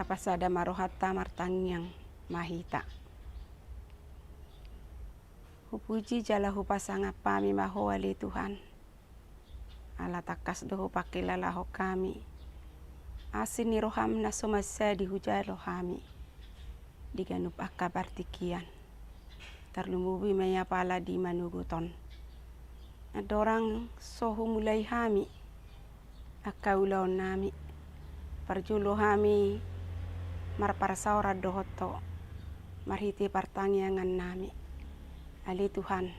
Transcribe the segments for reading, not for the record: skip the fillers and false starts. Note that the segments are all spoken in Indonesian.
pasada marohata martangyang mahita. Hupuji jala hupasanga pami mahoali Tuhan. Ala takas doho pakilalaho kami. Asin ni roham na sumasa di hujalo hami. Diganup akabartikian. Terlumubi maya pala di manuguton. Adorang sohu mulai hami. Akaulaw nami. Parjulo hami marparsaura dohoto. Marhiti partangyangan nami. Ali Tuhan.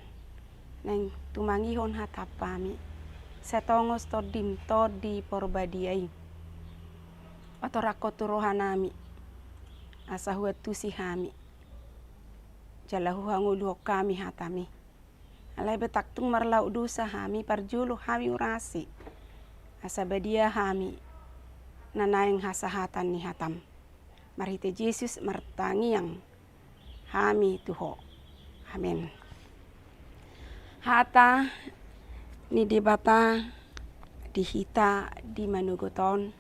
Neng tumangihon hatapami. Setongos todim todi porbadiai. Otorako turohanami. Asahua tusi hami. Jalahu hangulu kami hatami. Alai betaktung marlau dusa hami parjulu hami urasi. Asabadia hami. Nanayang hasahatan ni hatam. Marhite Yesus martangi yang hami tuho. Amin. Hata ni dibata dihita di manuguton.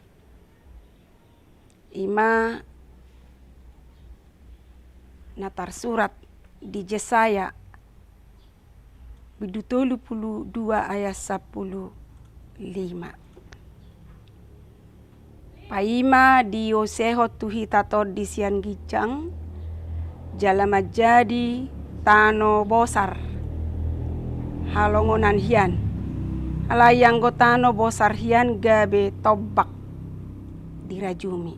Ima natar surat di Yesaya bidutolu 2 ayat 15. Paima di Yoseho tuhita di sian gicang jalama jadi tano bosar halongonan hian alayang go tano bosar hian gabe tobak dirajumi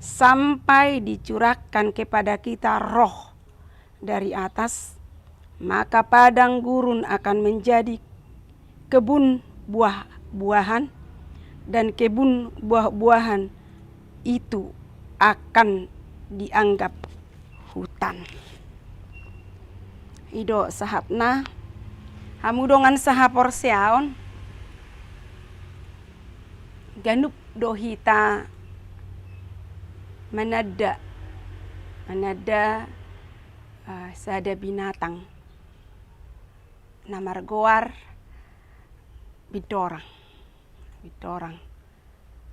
sampai dicurahkan kepada kita roh dari atas, maka padang gurun akan menjadi kebun buah-buahan dan kebun buah-buahan itu akan dianggap hutan. Ido sahatna hamudongan sahapor seaon ganup dohita manada sada binatang namargoar bidorang.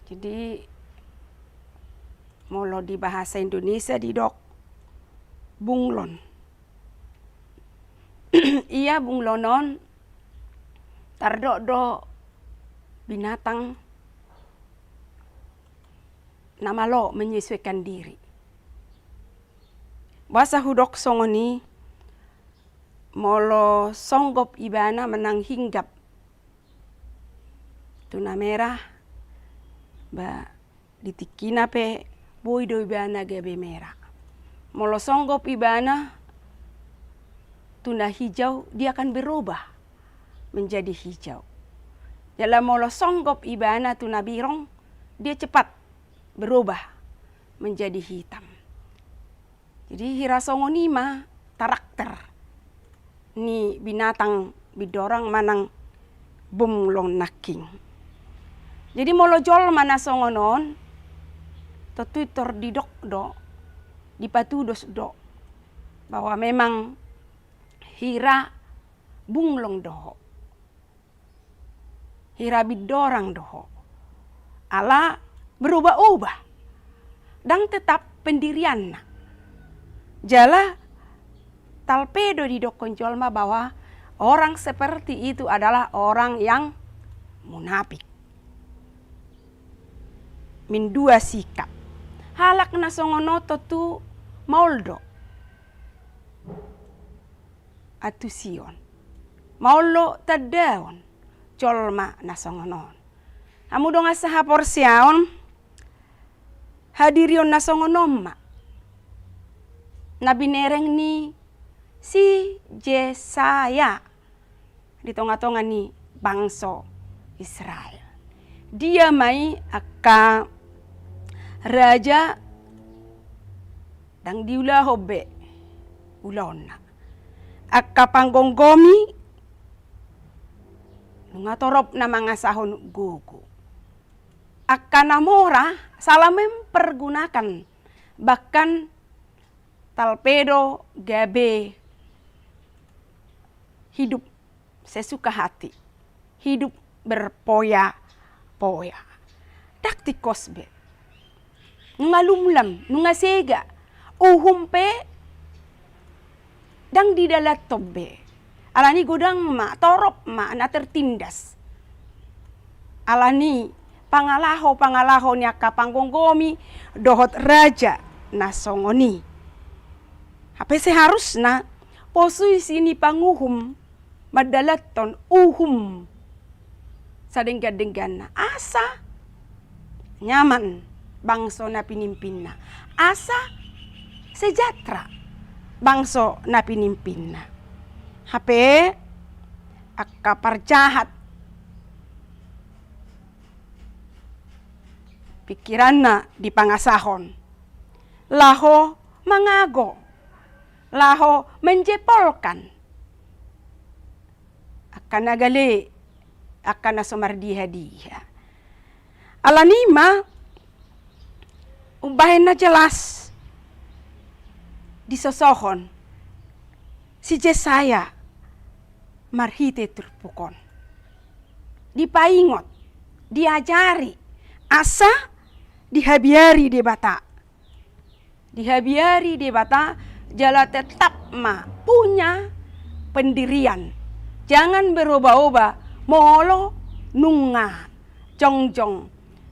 Jadi molo di bahasa Indonesia didok bunglon. Iya bunglonon tardok binatang namalo menyesuaikan diri. Bahasa hudok songoni molo songgop ibana menang hinggap tuna merah ba ditikina pe boido ibana gabe merah. Molo songgop ibana tuna hijau dia akan berubah menjadi hijau. Dalam molo songgop ibana tuna birong dia cepat berubah menjadi hitam. Jadi hirasongonima karakter ni binatang bidorang manang bunglon naking. Jadi molo jol mana songonon tutor didok do dipatudos do bahwa memang hira bunglong doho. Hira bidorang doho. Ala berubah-ubah dan tetap pendirian. Jala talpedo di dokon jolma bahwa orang seperti itu adalah orang yang munafik. Min dua sikap. Halak na songonoto tu mauldo. Atusion. Maulo tadaon. Jolma na songonon. Amu dong asaha porsiaon. Hadirion na songonomma. Nabinereng ni si Yesaya. Di tonga-tonga ni bangso Israel. Dia mai aka raja dang diula hobe ulona. Aka panggonggomi ngatorop na mga sahon gugu. Aka namora salah mempergunakan bahkan talpedo gabe hidup sesuka hati, hidup berpoya-poya. Taktikos be. ngalumlam, nungasega, uhumpe, dang di dalat tobe. Alani godang ma, torop ma, na tertindas. Alani pangalaho ni akapanggongomi, dohot raja na songoni. Apa seharusnya posisi ni panguhum madalaton uhum sadenggan-denggan na asa nyaman bangso na pinimpin na asa sejahtera bangso na pinimpin na hape akaparjahat pikiran na di pangasahon laho mangago laho menjepolkan akan nagali akan nasumardiha-diha. Alanima umbahin na jelas disosohon si Jesaya marhite terpukon dipaingot diajari asa dihabiari di bata jala tetap ma punya pendirian. Jangan berubah-ubah, molo nunga, jongjong,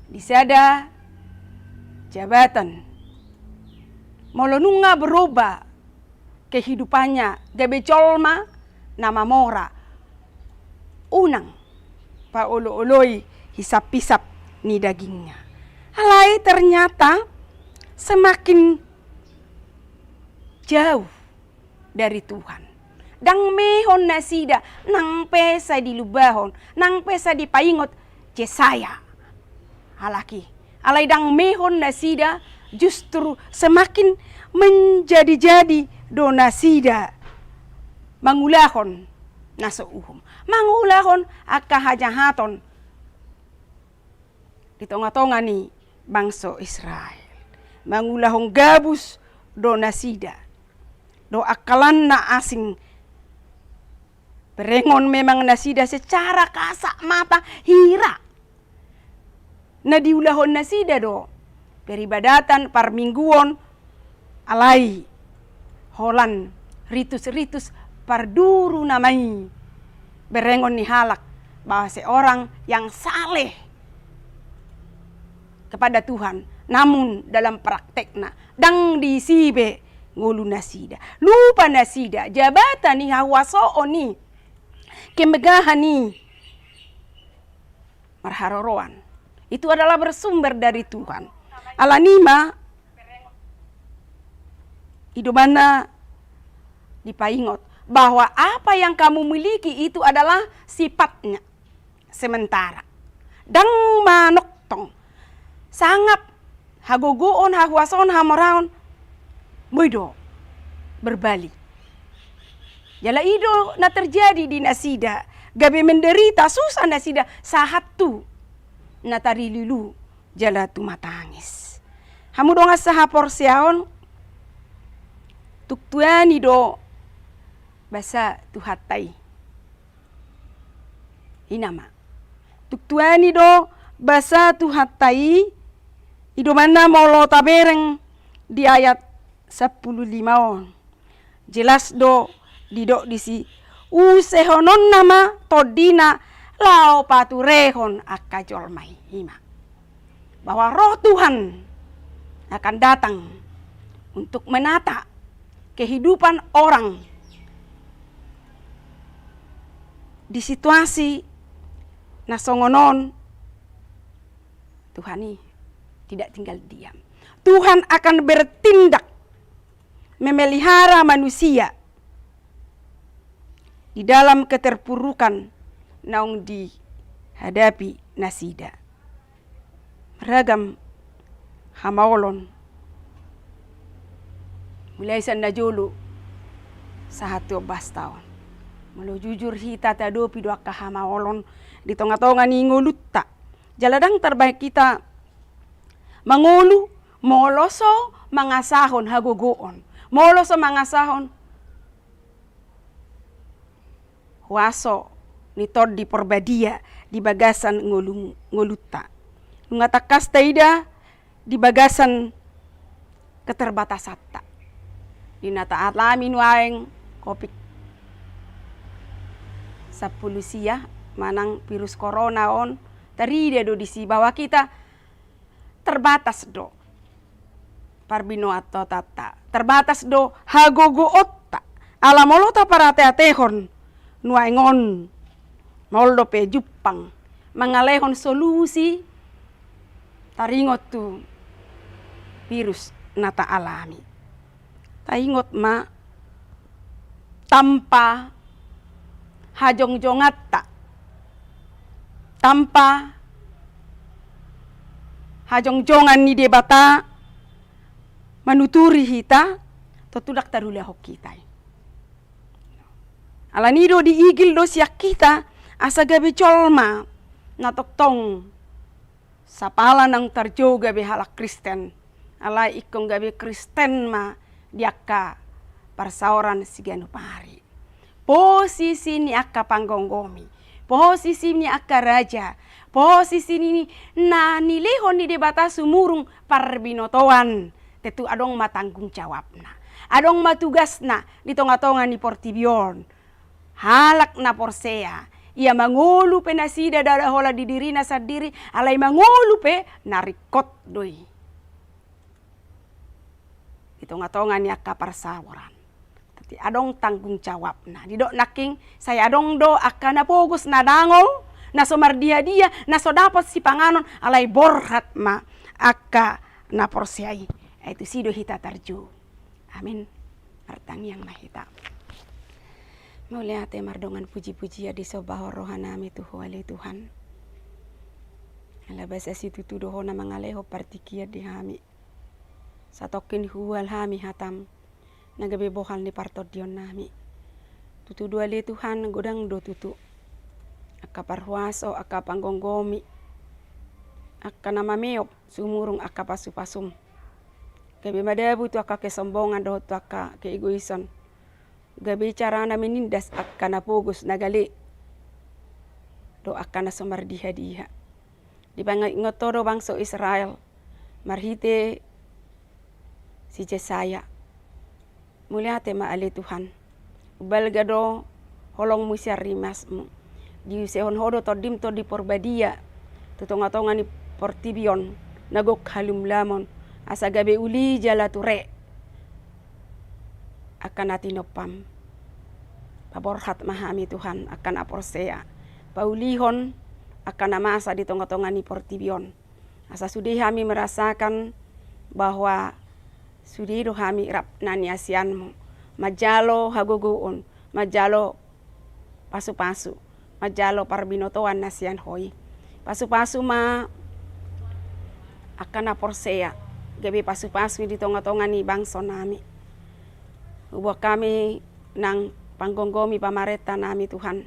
disada jabatan. Molo nunga berubah kehidupannya, gabe colma nama mora. Unang, pa olo-oloi hisap-hisap ni dagingnya. Alai ternyata semakin jauh dari Tuhan. Dang mehon nasida, nang pesa dilubahon, nang pesa dipaingot, Jesaya. Halaki, alai dang mehon nasida, justru semakin menjadi-jadi do nasida. Mangulahon nasa uhum. Mangulahon akahajahaton. Di tonga-tonga ni bangsa Israel. Mangulahon gabus do nasida. Do akalan na asing berengon memang nasida secara kasak mata hira. Na diulahon nasida do peribadatan parmingguon alai holan ritus-ritus parduru namai berengon ni halak bahwa seorang yang saleh kepada Tuhan namun dalam praktekna dang disibe ngulu nasida. Lupa nasida, jabatan ni hawaso ni, kemegahan ni, marharoroan. Itu adalah bersumber dari Tuhan. Alanima, idumana dipaingot bahwa apa yang kamu miliki itu adalah sifatnya sementara. Dang manoktong, sangap hagogoon, hawason, hamoraon, Moido berbalik. Jala ido na terjadi di nasida. Gabe menderita susah nasida sahat tu na tarililu jala tu matangis. Hamu donga saha porsiaon tuktuani do basa tu hatai. Inama. Tuktuani do basa tu hatai ido mana molo tabereng di ayat 15 jelas do didok disi usehonon nama todina lao paturehon akajol mai hima bahwa roh Tuhan akan datang untuk menata kehidupan orang di situasi nasongonon. Tuhan ini tidak tinggal diam. Tuhan akan bertindak memelihara manusia di dalam keterpurukan naung dihadapi nasida. Ragam hamaolon mulai sana julu 112 tahun. Malu jujur hita tadopi doa kahamaolon di tonga-tonga ni ngolutta. Jaladang terbaik kita mangulu moloso mangasahon hagogoon. Moloso mangasahon waso nitod di porbadia di bagasan ngolutta. Ngatakas taida di bagasan keterbatasan ta. Di nata alami nuaeng kopik sa polusia manang virus corona on taride do disi bahwa kita terbatas do parbino atau tata terbatas do hagogo otta ala molota para teatehon nuaengon moldo pe Jepang mangalehon solusi taringot tu virus nata alami taingot ma tanpa hajong-jongatta tanpa hajong-jongan ni debata manuturi hita totudak tarula hok kita alanido di igil do siak kita asa gabe colma natoktong sapala nang tarjo gabe halak Kristen ala ikong gabe Kristen ma diaka parsauran siganu pari posisi ni akka panggonggomi posisi ni akka raja posisi ni na nilehon ni debata sumurung parbinotoan tetu adong matanggung jawabna adong matugasna di tonga-tonga ni Portibion halak na porsea ia mangolu pe nasida dada hola di dirina sadiri alai mangolu pe narikot doi di tonga-tonga ni akka parsawaran tati adong tanggung jawab na di dok naking saya adong do akka na pogus na dangol na somar dia na so dapat si panganon alai borhat ma akka na porseai itu sido hita tarju amin artang yang mahita muliate mardongan puji-puji ya di sobaho rohanami tuhu wali Tuhan ala basa situ tudoho na mangaleho partikia di hami satokin huwal hami hatam nagabe bohal ni partot dion nami tutu dua li Tuhan godang do tutu akka parhuaso akka panggonggomi akka nama meop sumurung akka pasupasum gabe madabu tu akka kesombongan do tu akka keegoisan gabe carana menindas akka na pogus nagali do akka na somardiha-diha di bangai ngotoro bangso Israel marhite si Jesaya muliate maali Tuhan ubalgado holong musia rimasmu di sehon hodo todim to di porbadia tutonga-tonga ni Portibion nagok halum lamon asa gabe uli jala ture akan atinopam paborhat mahami Tuhan akan aporsea paulihon akan amasa di tonga-tonga ni Portibion asa sudi kami merasakan bahwa sudi do kami rap nani asianmu majalo hagogoon majalo pasu-pasu majalo parbinotoan nasian hoi pasu-pasu ma akan aporsea gabe pasu-pasu di tonga-tonga ni bangso nami ubah kami nang panggonggomi pamareta nami Tuhan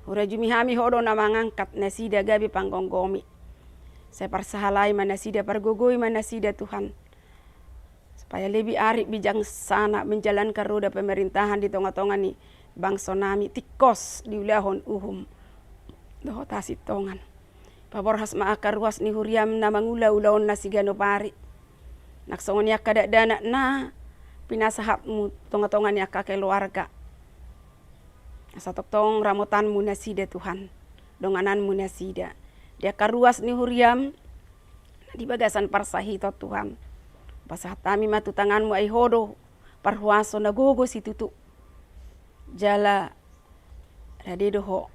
urajumi kami hodo na mangangkat nasida gabe panggonggomi saya parsahalai manasida pargogoi manasida Tuhan supaya lebih arif bijang sana menjalankan roda pemerintahan di tonga-tonga ni bangso nami tikos di ulahon uhum doho tasit tongan paborhas maakar ruas ni huriam na mangula ulaon na sigano pari naksongon ya kada dana na pinasahatmu tonga-tonga ni akka keluarga asa toktong ramotanmu nasida Tuhan dongananmu nasida dia karuas ni huriam di bagasan parsahito Tuhan pasatami matu tanganmu ai hodo parhuaso nagogo situtu jala radedoho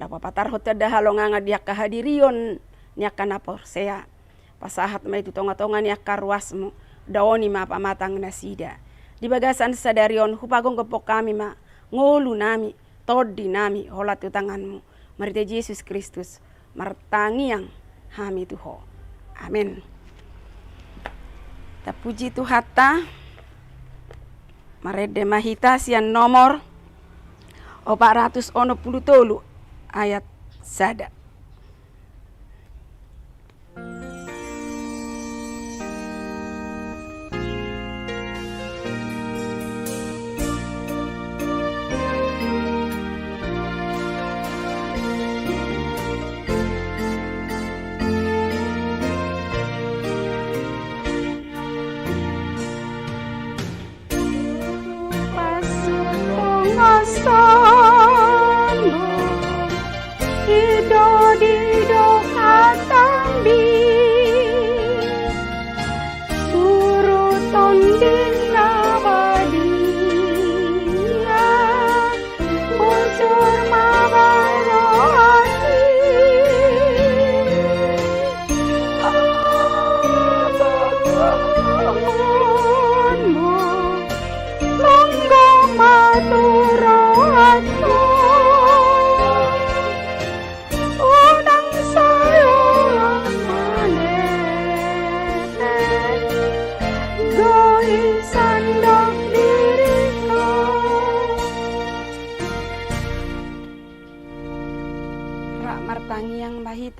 dapat patar hotel dah halonganga dia kahadirion niaka na porsea pasahat mai tu tonga-tonga niaka ruasmu daoni ma pamatang nasida di bagasan sadarion hupagong gepok kami ma ngolu nami todi nami holat tu tanganmu marite Yesus Kristus martangiang hami tuho amin. Tapuji tu hatta marede mahita sian nomor 463 ayat sada.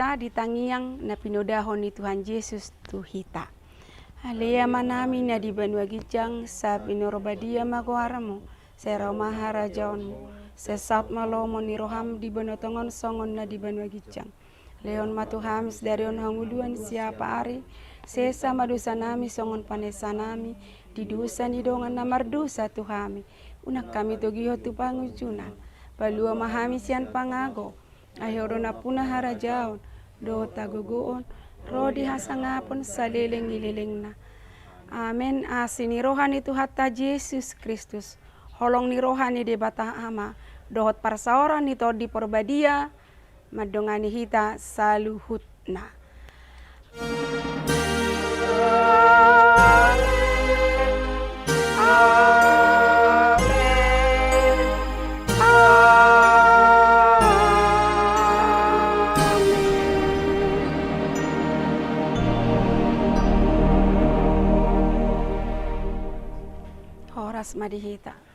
hita di tangiang na pinodahon ni Tuhan Yesus tuhita. Alea manami na di banwa gijang sa pinorobadia magoaramo sa maharajaonmu. Sesat malomo ni roham di banotongon songon na di banwa gijang. Leon matuhamis dari on hanguluan siapa ari. Sesa madusa nami songon panesa nami. Di dusa ni dongan na mardusa tuhami. Unak kami togiho tu pangucunan. Balua mahami sian pangago. Ayoro na puna harajaon. Do tagugoon. Rodi hasangapon sa leleng-leleng na. Amen. Asini rohani Tuhan ta Yesus Kristus. Holong ni rohani de bata ama. Dohot parsaoran ni to di porbadia. Madongani hita saluhutna. Horas madihita.